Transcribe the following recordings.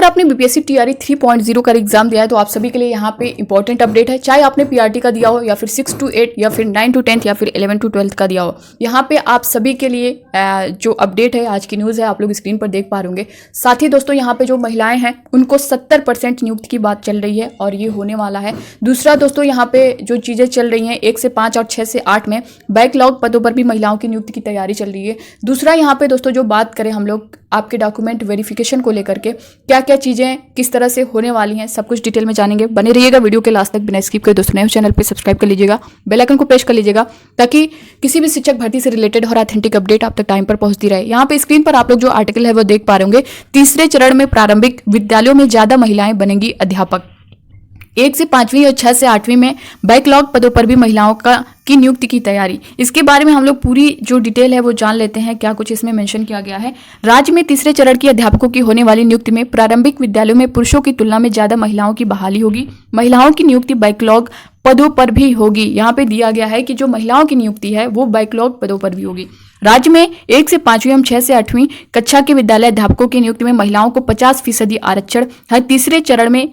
अगर आपने BPSC TRE 3.0 का एग्जाम दिया है तो आप सभी के लिए यहाँ पे इंपॉर्टेंट अपडेट है, चाहे आपने पीआरटी का दिया हो या फिर 6 to 8 या फिर 9 to 10 या फिर 11 to 12 का दिया हो। यहाँ पे आप सभी के लिए जो अपडेट है, आज की न्यूज़ है, आप लोग स्क्रीन पर देख पा रहे होंगे। साथ ही दोस्तों यहाँ पे जो महिलाएं हैं उनको 70% नियुक्ति की बात चल रही है और ये होने वाला है। दूसरा दोस्तों यहाँ पे जो चीज़ें चल रही हैं 1 से 5 और 6 से 8 में बैकलॉग पदों पर भी महिलाओं की नियुक्ति की तैयारी चल रही है। दूसरा यहाँ पे दोस्तों जो बात करें हम लोग आपके डॉक्यूमेंट वेरिफिकेशन को लेकर के, क्या क्या चीज़ें किस तरह से होने वाली हैं, सब कुछ डिटेल में जानेंगे। बने रहिएगा वीडियो के लास्ट तक बिना स्किप करे। दोस्तों नए चैनल पे सब्सक्राइब कर लीजिएगा, बेल आइकन को प्रेस कर लीजिएगा ताकि किसी भी शिक्षक भर्ती से रिलेटेड और ऑथेंटिक अपडेट आप तक टाइम पर पहुंचती रहे। यहाँ पे स्क्रीन पर आप लोग जो आर्टिकल है वो देख पा रहे होंगे। तीसरे चरण में प्रारंभिक विद्यालयों में ज्यादा महिलाएं बनेंगी अध्यापक। 1 से 5वीं और 6 से 8वीं में बैकलॉग पदों पर भी महिलाओं की नियुक्ति की तैयारी। इसके बारे में हम लोग पूरी जो डिटेल है वो जान लेते हैं, क्या कुछ इसमें मेंशन किया गया है। राज्य में तीसरे चरण की अध्यापकों की होने वाली नियुक्ति में प्रारंभिक विद्यालयों में पुरुषों की तुलना में ज्यादा महिलाओं की बहाली होगी। महिलाओं की नियुक्ति बैकलॉग पदों पर भी होगी। यहाँ पे दिया गया है कि जो महिलाओं की नियुक्ति है वो बैकलॉग पदों पर भी होगी। राज्य में 1 से 5वीं एवं 6 से 8वीं कक्षा के विद्यालय अध्यापकों की नियुक्ति में महिलाओं को 50% आरक्षण है। तीसरे चरण में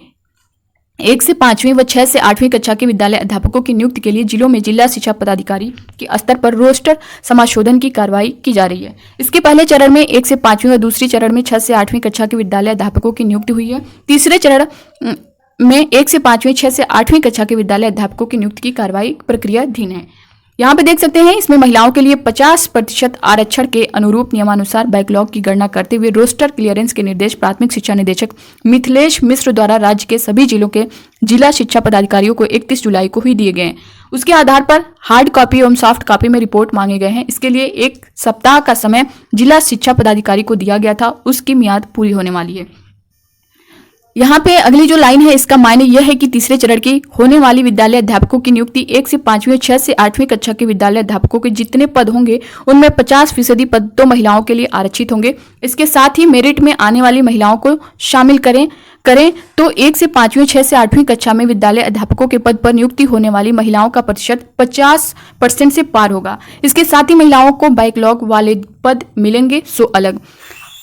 1 से 5वीं व 6 से 8वीं कक्षा के विद्यालय अध्यापकों की नियुक्ति के लिए जिलों में जिला शिक्षा पदाधिकारी के स्तर पर रोस्टर समाशोधन की कार्रवाई की जा रही है। इसके पहले चरण में 1 से 5वीं व दूसरी चरण में 6 से 8वीं कक्षा के विद्यालय अध्यापकों की नियुक्ति हुई है। तीसरे चरण में 1 से 5वीं 6 से 8वीं कक्षा के विद्यालय अध्यापकों की नियुक्ति की कार्रवाई प्रक्रियाधीन है। यहाँ पे देख सकते हैं इसमें महिलाओं के लिए 50% आरक्षण के अनुरूप नियमानुसार बैकलॉग की गणना करते हुए रोस्टर क्लियरेंस के निर्देश प्राथमिक शिक्षा निदेशक मिथिलेश मिश्र द्वारा राज्य के सभी जिलों के जिला शिक्षा पदाधिकारियों को 31 जुलाई को ही दिए गए हैं। उसके आधार पर हार्ड कॉपी एवं सॉफ्ट कॉपी में रिपोर्ट मांगे गए हैं। इसके लिए 1 सप्ताह का समय जिला शिक्षा पदाधिकारी को दिया गया था, उसकी मियाद पूरी होने वाली है। यहाँ पे अगली जो लाइन है इसका मायने यह है कि तीसरे चरण की होने वाली विद्यालय अध्यापकों की नियुक्ति 1 से 5वीं और 6 से 8वीं कक्षा के विद्यालय अध्यापकों के जितने पद होंगे उनमें 50% पद तो महिलाओं के लिए आरक्षित होंगे। इसके साथ ही मेरिट में आने वाली महिलाओं को शामिल करें तो 1 से 5वीं 6 से 8वीं कक्षा में विद्यालय अध्यापकों के पद पर नियुक्ति होने वाली महिलाओं का प्रतिशत 50% से पार होगा। इसके साथ ही महिलाओं को बैकलॉग वाले पद मिलेंगे सो अलग।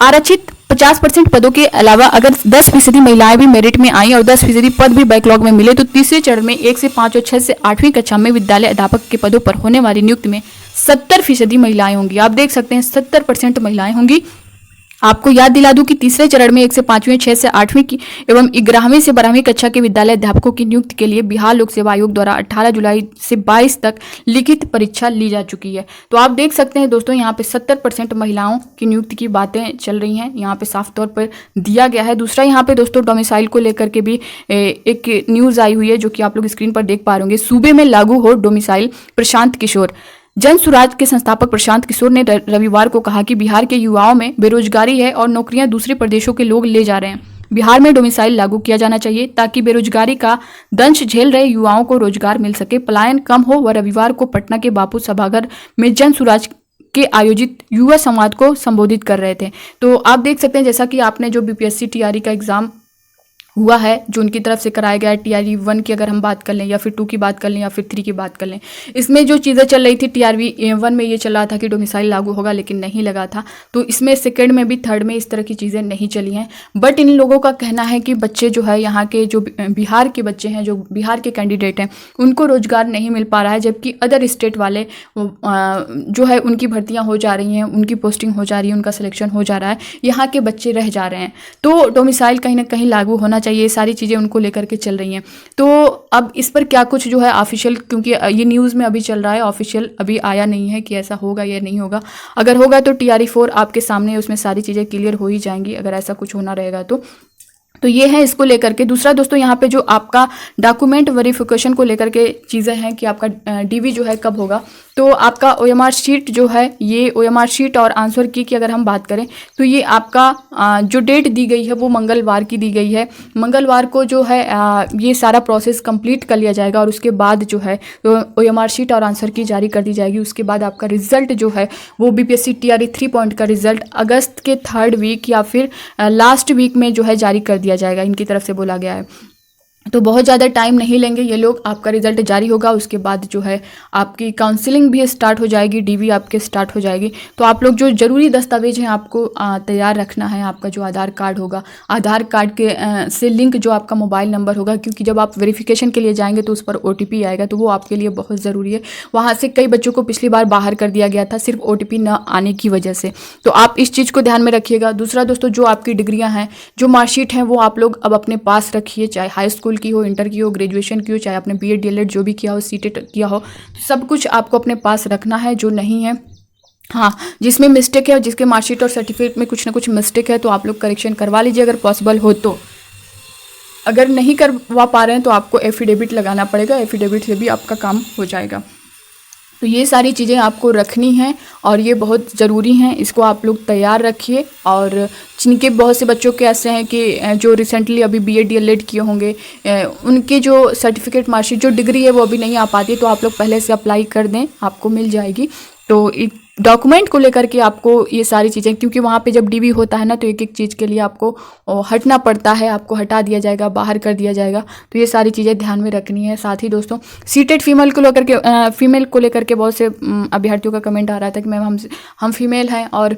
आरक्षित 50% पदों के अलावा अगर 10% महिलाएं भी मेरिट में आई और 10% पद भी बैकलॉग में मिले तो तीसरे चरण में 1 से 5 और 6 से 8वीं कक्षा में विद्यालय अध्यापक के पदों पर होने वाली नियुक्ति में 70% महिलाएं होंगी। आप देख सकते हैं 70% महिलाएं होंगी। आपको याद दिला दूं कि तीसरे चरण में 1 से 5वीं 6 से 8वीं की एवं 11वीं से 12वीं कक्षा के विद्यालय अध्यापकों की नियुक्ति के लिए बिहार लोक सेवा आयोग द्वारा 18 जुलाई से 22 तक लिखित परीक्षा ली जा चुकी है। तो आप देख सकते हैं दोस्तों यहाँ पे 70% महिलाओं की नियुक्ति की बातें चल रही हैं, यहाँ पे साफ तौर पर दिया गया है। दूसरा यहाँ पे दोस्तों डोमिसाइल को लेकर के भी एक न्यूज़ आई हुई है जो कि आप लोग स्क्रीन पर देख पा रहे होंगे। सूबे में लागू हो डोमिसाइल। प्रशांत किशोर। जन सुराज के संस्थापक प्रशांत किशोर ने रविवार को कहा कि बिहार के युवाओं में बेरोजगारी है और नौकरियां दूसरे प्रदेशों के लोग ले जा रहे हैं। बिहार में डोमिसाइल लागू किया जाना चाहिए ताकि बेरोजगारी का दंश झेल रहे युवाओं को रोजगार मिल सके, पलायन कम हो। वह रविवार को पटना के बापू सभागार में जन सुराज के आयोजित युवा संवाद को संबोधित कर रहे थे। तो आप देख सकते हैं जैसा कि आपने जो बीपीएससी टीआरई का एग्जाम हुआ है जो उनकी तरफ से कराया गया है, टीआरई 1 की अगर हम बात कर लें या फिर 2 की बात कर लें या फिर 3 की बात कर लें, इसमें जो चीज़ें चल रही थी टीआरई 1 में ये चल रहा था कि डोमिसाइल लागू होगा लेकिन नहीं लगा था। तो इसमें सेकंड में भी थर्ड में इस तरह की चीज़ें नहीं चली हैं। बट इन लोगों का कहना है कि बच्चे जो है यहाँ के जो बिहार के बच्चे हैं, जो बिहार के कैंडिडेट हैं, उनको रोजगार नहीं मिल पा रहा है, जबकि अदर स्टेट वाले जो है उनकी भर्तियाँ हो जा रही हैं, उनकी पोस्टिंग हो जा रही है, उनका सिलेक्शन हो जा रहा है, यहाँ के बच्चे रह जा रहे हैं। तो डोमिसाइल कहीं ना कहीं लागू होना चाहिए, ये सारी चीज़ें उनको लेकर के चल रही हैं। तो अब इस पर क्या कुछ जो है ऑफिशियल, क्योंकि ये न्यूज़ में अभी चल रहा है, ऑफिशियल अभी आया नहीं है कि ऐसा होगा या नहीं होगा। अगर होगा तो टीआरई 4 आपके सामने, उसमें सारी चीज़ें क्लियर हो ही जाएंगी अगर ऐसा कुछ होना रहेगा तो ये है इसको लेकर के। दूसरा दोस्तों यहाँ पे जो आपका डॉक्यूमेंट वेरिफिकेशन को लेकर के चीज़ें हैं कि आपका डीवी जो है कब होगा। तो आपका ओएमआर शीट जो है, ये ओएमआर शीट और आंसर की अगर हम बात करें तो ये आपका जो डेट दी गई है वो मंगलवार की दी गई है। मंगलवार को जो है ये सारा प्रोसेस कंप्लीट कर लिया जाएगा और उसके बाद जो है ओएमआर शीट और आंसर की जारी कर दी जाएगी। उसके बाद आपका रिजल्ट जो है वो बीपीएससी टीआरई 3 का रिजल्ट अगस्त के 3rd वीक या फिर लास्ट वीक में जो है जारी कर दिया जाएगा, इनकी तरफ से बोला गया है। तो बहुत ज़्यादा टाइम नहीं लेंगे ये लोग, आपका रिजल्ट जारी होगा, उसके बाद जो है आपकी काउंसलिंग भी स्टार्ट हो जाएगी, डीवी आपके स्टार्ट हो जाएगी। तो आप लोग जो ज़रूरी दस्तावेज हैं आपको तैयार रखना है। आपका जो आधार कार्ड होगा, आधार कार्ड के से लिंक जो आपका मोबाइल नंबर होगा, क्योंकि जब आप वेरिफिकेशन के लिए जाएंगे तो उस पर OTP आएगा, तो वो आपके लिए बहुत ज़रूरी है। वहाँ से कई बच्चों को पिछली बार बाहर कर दिया गया था सिर्फ OTP न आने की वजह से, तो आप इस चीज़ को ध्यान में रखिएगा। दूसरा दोस्तों, जो आपकी डिग्रियाँ हैं, जो मार्कशीट हैं, वो आप लोग अब अपने पास रखिए, चाहे हाई स्कूल की हो, इंटर की हो, ग्रेजुएशन की हो, चाहे आपने BEd DLEd जो भी किया हो, सीटेट किया हो, सब कुछ आपको अपने पास रखना है। जो नहीं है, हाँ, जिसमें मिस्टेक है, जिसके मार्कशीट और सर्टिफिकेट में कुछ ना कुछ मिस्टेक है, तो आप लोग करेक्शन करवा लीजिए अगर पॉसिबल हो तो। अगर नहीं करवा पा रहे हैं तो आपको एफिडेविट लगाना पड़ेगा, एफिडेविट से भी आपका काम हो जाएगा। तो ये सारी चीज़ें आपको रखनी हैं और ये बहुत ज़रूरी हैं, इसको आप लोग तैयार रखिए। और जिनके बहुत से बच्चों के ऐसे हैं कि जो रिसेंटली अभी BEd DLEd किए होंगे, उनके जो सर्टिफिकेट मार्कशीट जो डिग्री है वो अभी नहीं आ पाती है, तो आप लोग पहले से अप्लाई कर दें, आपको मिल जाएगी। तो डॉक्यूमेंट को लेकर के आपको ये सारी चीज़ें, क्योंकि वहाँ पे जब DV होता है ना, तो एक एक चीज़ के लिए आपको हटना पड़ता है, आपको हटा दिया जाएगा, बाहर कर दिया जाएगा। तो ये सारी चीज़ें ध्यान में रखनी है। साथ ही दोस्तों, सीटेट फीमेल को लेकर के बहुत से अभ्यर्थियों का कमेंट आ रहा था कि मैम हम फीमेल हैं और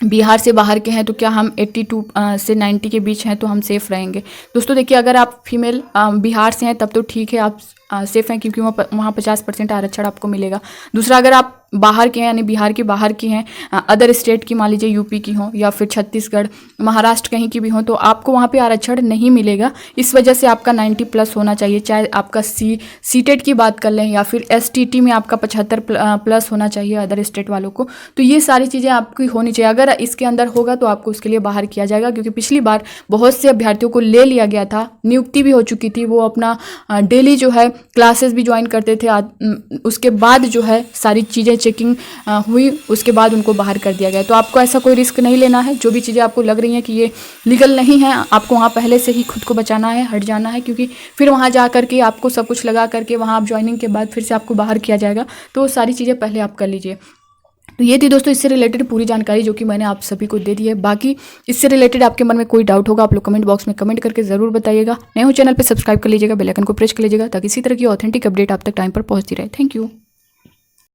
बिहार से बाहर के हैं, तो क्या हम 82 से 90 के बीच हैं तो हम सेफ़ रहेंगे। दोस्तों देखिए, अगर आप फीमेल बिहार से हैं तब तो ठीक है, आप सेफ़ हैं, क्योंकि वहाँ 50% आरक्षण आपको मिलेगा। दूसरा, अगर आप बाहर के हैं, यानी बिहार के बाहर की हैं, अदर स्टेट की, मान लीजिए यूपी की हों या फिर छत्तीसगढ़, महाराष्ट्र कहीं की भी हों, तो आपको वहाँ पे आरक्षण नहीं मिलेगा। इस वजह से आपका 90+ होना चाहिए, चाहे आपका सीटेट की बात कर लें या फिर STT में आपका 75+ होना चाहिए अदर स्टेट वालों को। तो ये सारी चीज़ें आपकी होनी चाहिए। अगर इसके अंदर होगा तो आपको उसके लिए बाहर किया जाएगा, क्योंकि पिछली बार बहुत से अभ्यर्थियों को ले लिया गया था, नियुक्ति भी हो चुकी थी, वो अपना डेली जो है क्लासेस भी ज्वाइन करते थे। उसके बाद जो है सारी चीज़ें चेकिंग हुई, उसके बाद उनको बाहर कर दिया गया। तो आपको ऐसा कोई रिस्क नहीं लेना है। जो भी चीज़ें आपको लग रही हैं कि ये लीगल नहीं है, आपको वहाँ पहले से ही खुद को बचाना है, हट जाना है, क्योंकि फिर वहाँ जा करके आपको सब कुछ लगा करके वहाँ आप ज्वाइनिंग के बाद फिर से आपको बाहर किया जाएगा। तो वो सारी चीज़ें पहले आप कर लीजिए। तो ये थी दोस्तों इससे रिलेटेड पूरी जानकारी जो कि मैंने आप सभी को दे दी है। बाकी इससे रिलेटेड आपके मन में कोई डाउट होगा, आप लोग कमेंट बॉक्स में कमेंट करके ज़रूर बताइएगा। नए हो चैनल पे सब्सक्राइब कर लीजिएगा, बेल आइकन को प्रेस कर लीजिएगा, ताकि इसी तरह की ऑथेंटिक अपडेट आप तक टाइम पर पहुंचती रहे। Thank you.